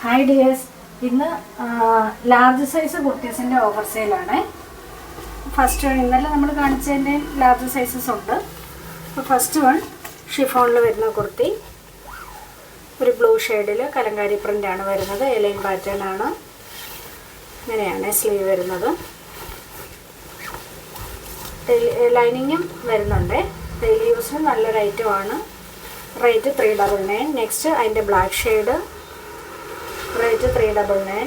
Hi dears, ഇന്ന് large size കുർത്തീസിൻ്റെ offer സെയിലാണ്. ഫസ്റ്റ് വൺ ഇന്നലെ നമ്മൾ കാണിച്ചതിൻ്റെ ലാർജ് സൈസസ് ഉണ്ട്. അപ്പോൾ ഫസ്റ്റ് വൺ ഷിഫോണിൽ വരുന്ന കുർത്തി, ഒരു ബ്ലൂ ഷെയ്ഡിൽ കലങ്കാരി പ്രിൻ്റാണ് വരുന്നത്. എലൈൻ പാറ്റേൺ ആണ്. ഇങ്ങനെയാണ് സ്ലീവ് വരുന്നത്. ലൈനിങ്ങും വരുന്നുണ്ട്. ഡെയിലി യൂസിന് നല്ലൊരു ഐറ്റമാണ്. റേറ്റ് 399. നെക്സ്റ്റ് അതിൻ്റെ ബ്ലാക്ക് ഷെയ്ഡ്, റേറ്റ് 399.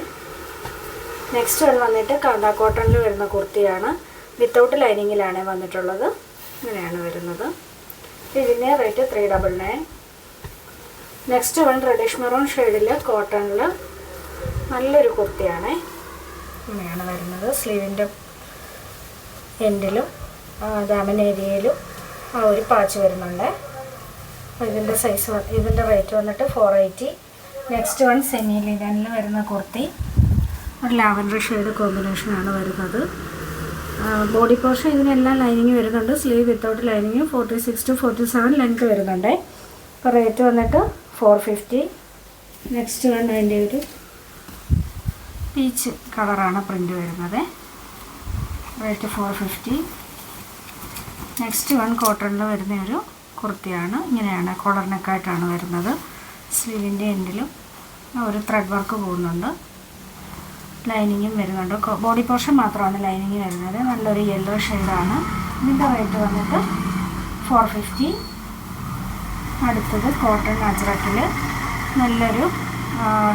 നെക്സ്റ്റ് വന്നിട്ട് കാന്ത കോട്ടണിൽ വരുന്ന കുർത്തിയാണ്. വിത്തൗട്ട് ലൈനിങ്ങിലാണ് വന്നിട്ടുള്ളത്. ഇങ്ങനെയാണ് വരുന്നത്. ഇതിൻ്റെ റേറ്റ് 399. നെക്സ്റ്റ് റെഡിഷ് മെറൂൺ ഷെയ്ഡിൽ കോട്ടണിൽ നല്ലൊരു കുർത്തിയാണ്. ഇങ്ങനെയാണ് വരുന്നത്. സ്ലീവിൻ്റെ എൻഡിലും ദാമൻ ഏരിയയിലും ആ ഒരു പാച്ച് വരുന്നുണ്ട്. ഇതിൻ്റെ ഇതിൻ്റെ റേറ്റ് വന്നിട്ട് 480. നെക്സ്റ്റ് വൺ സെമി ലിനനിൽ വരുന്ന കുർത്തി, ഒരു ലാവൻഡർ ഷെയ്ഡ് കോമ്പിനേഷനാണ് വരുന്നത്. ബോഡി പോർഷൻ ഇതിനെല്ലാം ലൈനിങ് വരുന്നുണ്ട്. Sleeve without lining 46 to 47 length വരുന്നുണ്ട്. അപ്പോൾ റേറ്റ് വന്നിട്ട് 450. നെക്സ്റ്റ് വൺ അതിൻ്റെ ഒരു പീച്ച് കളറാണ് പ്രിൻ്റ് വരുന്നത്. റേറ്റ് 450. നെക്സ്റ്റ് വൺ കോട്ടണിൽ വരുന്ന ഒരു കുർത്തിയാണ്. ഇങ്ങനെയാണ് കോളർ നെക്കായിട്ടാണ് വരുന്നത്. സ്ലീവിൻ്റെ എൻഡിലും ഒരു ത്രെഡ് വർക്ക് പോകുന്നുണ്ട്. ലൈനിങ്ങും വരുന്നുണ്ട്. ബോഡി പോർഷൻ മാത്രമാണ് ലൈനിങ് വരുന്നത്. നല്ലൊരു യെല്ലോ ഷെയ്ഡാണ്. ഇതിൻ്റെ റേറ്റ് വന്നിട്ട് 450. അടുത്തത് കോട്ടൺ അജ്രക്കിൽ നല്ലൊരു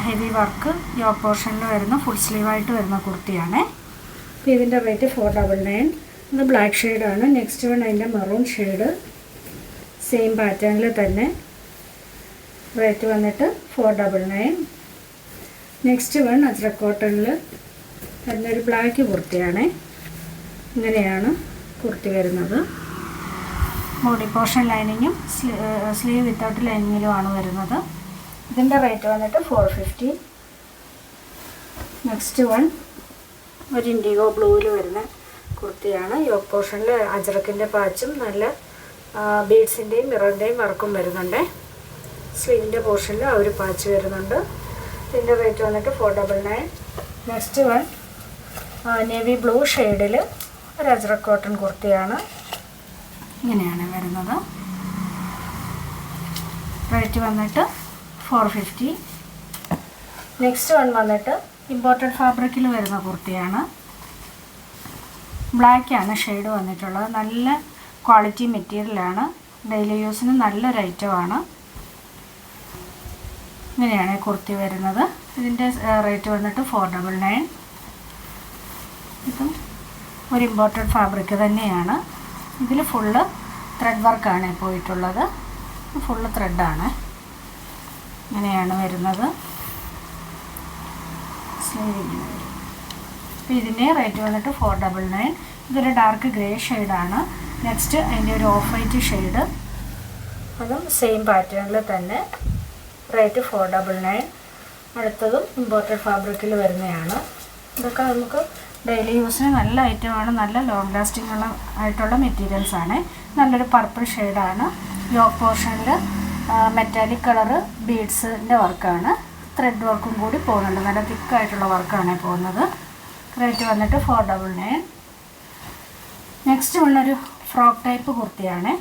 ഹെവി വർക്ക് യോക്ക് പോർഷനിൽ വരുന്ന ഫുൾ സ്ലീവായിട്ട് വരുന്ന കുർത്തിയാണ്. അപ്പോൾ ഇതിൻ്റെ റേറ്റ് 499. ഇത് ബ്ലാക്ക് ഷെയ്ഡാണ്. നെക്സ്റ്റ് വൺ അതിൻ്റെ മെറൂൺ ഷെയ്ഡ്, സെയിം പാറ്റേണിൽ തന്നെ. റേറ്റ് വന്നിട്ട് 499. നെക്സ്റ്റ് വൺ അജ്രക് കോട്ടണിൽ വരുന്നൊരു ബ്ലാക്ക് കുർത്തിയാണ്. ഇങ്ങനെയാണ് കുർത്തി വരുന്നത്. ബോഡി പോർഷൻ ലൈനിങ്ങും സ്ലീവ് വിത്തൗട്ട് ലൈനിങ്ങിലുമാണ് വരുന്നത്. ഇതിൻ്റെ റേറ്റ് വന്നിട്ട് 450. നെക്സ്റ്റ് വൺ ഒരു ഇൻഡിഗോ ബ്ലൂവിൽ വരുന്ന കുർത്തിയാണ്. യോക്ക് പോർഷനിൽ അജ്രക്കിൻ്റെ പാച്ചും നല്ല ബീഡ്സിൻ്റെയും മിററിൻ്റെയും വർക്കും വരുന്നുണ്ട്. സ്ലീവിൻ്റെ പോർഷനിൽ ആ ഒരു പാച്ച് വരുന്നുണ്ട്. ഇതിൻ്റെ റേറ്റ് വന്നിട്ട് 499. നെക്സ്റ്റ് വൺ നേവി ബ്ലൂ ഷെയ്ഡിൽ ഒരു അജ്രക് കോട്ടൺ കുർത്തിയാണ്. ഇങ്ങനെയാണ് വരുന്നത്. റേറ്റ് വന്നിട്ട് 450. നെക്സ്റ്റ് വൺ വന്നിട്ട് ഇമ്പോർട്ടഡ് ഫാബ്രിക്കിൽ വരുന്ന കുർത്തിയാണ്. ബ്ലാക്കാണ് ഷെയ്ഡ് വന്നിട്ടുള്ളത്. നല്ല ക്വാളിറ്റി മെറ്റീരിയലാണ്. ഡെയിലി യൂസിന് നല്ലൊരു ഐറ്റമാണ്. ഇങ്ങനെയാണ് കുർത്തി വരുന്നത്. ഇതിൻ്റെ റേറ്റ് വന്നിട്ട് 499. ഇതും ഒരു ഇമ്പോർട്ടഡ് ഫാബ്രിക് തന്നെയാണ്. ഇതിൽ ഫുള്ള് ത്രെഡ് വർക്കാണ് പോയിട്ടുള്ളത്. ഫുള്ള് ത്രെഡാണ്. ഇങ്ങനെയാണ് വരുന്നത്. സ്ലീവിങ് വരും. അപ്പോൾ ഇതിൻ്റെ റേറ്റ് വന്നിട്ട് 499. ഇതൊരു ഡാർക്ക് ഗ്രേ ഷെയ്ഡാണ്. നെക്സ്റ്റ് അതിൻ്റെ ഒരു ഓഫ് വൈറ്റ് ഷെയ്ഡ്, അതും സെയിം പാറ്റേണിൽ തന്നെ. റേറ്റ് 499. അടുത്തതും ഇമ്പോർട്ടഡ് ഫാബ്രിക്കിൽ വരുന്നതാണ്. ഇതൊക്കെ നമുക്ക് ഡെയിലി യൂസിന് നല്ല ഐറ്റമാണ്. നല്ല ലോങ് ലാസ്റ്റിംഗ് ആയിട്ടുള്ള മെറ്റീരിയൽസാണ്. നല്ലൊരു പർപ്പിൾ ഷെയ്ഡാണ്. യോക്ക് പോർഷനിൽ മെറ്റാലിക് കളറ് ബീഡ്സിൻ്റെ വർക്കാണ്. ത്രെഡ് വർക്കും കൂടി പോകുന്നുണ്ട്. നല്ല തിക്കായിട്ടുള്ള വർക്കാണ് പോകുന്നത്. റേറ്റ് വന്നിട്ട് 499. നെക്സ്റ്റ് ഉള്ളൊരു ഫ്രോക്ക് ടൈപ്പ് കുർത്തിയാണ്.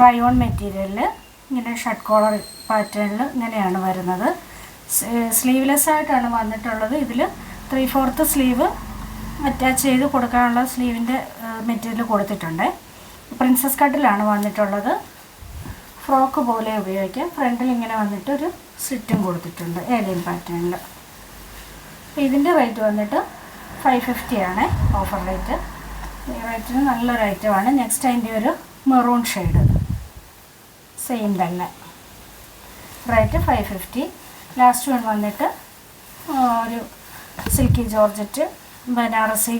റയോൺ മെറ്റീരിയലിൽ ഇങ്ങനെ ഷർട്ട് കോളർ പാറ്റേണിൽ ഇങ്ങനെയാണ് വരുന്നത്. സ്ലീവ്ലെസ് ആയിട്ടാണ് വന്നിട്ടുള്ളത്. ഇതിൽ 3/4 സ്ലീവ് അറ്റാച്ച് ചെയ്ത് കൊടുക്കാനുള്ള സ്ലീവിൻ്റെ മെറ്റീരിയൽ കൊടുത്തിട്ടുണ്ട്. പ്രിൻസസ് കട്ടിലാണ് വന്നിട്ടുള്ളത്. ഫ്രോക്ക് പോലെ ഉപയോഗിക്കാം. ഫ്രണ്ടിൽ ഇങ്ങനെ വന്നിട്ടൊരു സ്ലിറ്റും കൊടുത്തിട്ടുണ്ട് ഏലിയൻ പാറ്റേണിൽ. ഇതിൻ്റെ റേറ്റ് വന്നിട്ട് 550 ആണ് ഓഫർ റേറ്റ്. ഈ റേറ്റിന് നല്ലൊരു ഐറ്റമാണ്. നെക്സ്റ്റ് അതിൻ്റെ ഒരു മെറൂൺ ഷെയ്ഡ്, സെയിം തന്നെ. റേറ്റ് 550. ലാസ്റ്റ് വൺ വന്നിട്ട് ഒരു സിൽക്കി ജോർജറ്റ് ബനാറസി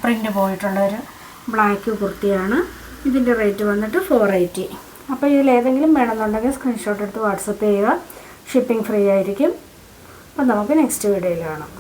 പ്രിൻ്റ് പോയിട്ടുള്ളൊരു ബ്ലാക്ക് കുർത്തിയാണ്. ഇതിൻ്റെ റേറ്റ് വന്നിട്ട് 480. അപ്പോൾ ഇതിലേതെങ്കിലും വേണമെന്നുണ്ടെങ്കിൽ സ്ക്രീൻഷോട്ട് എടുത്ത് വാട്സപ്പ് ചെയ്യുക. ഷിപ്പിംഗ് ഫ്രീ ആയിരിക്കും. അപ്പോൾ നമുക്ക് നെക്സ്റ്റ് വീഡിയോയിൽ കാണാം.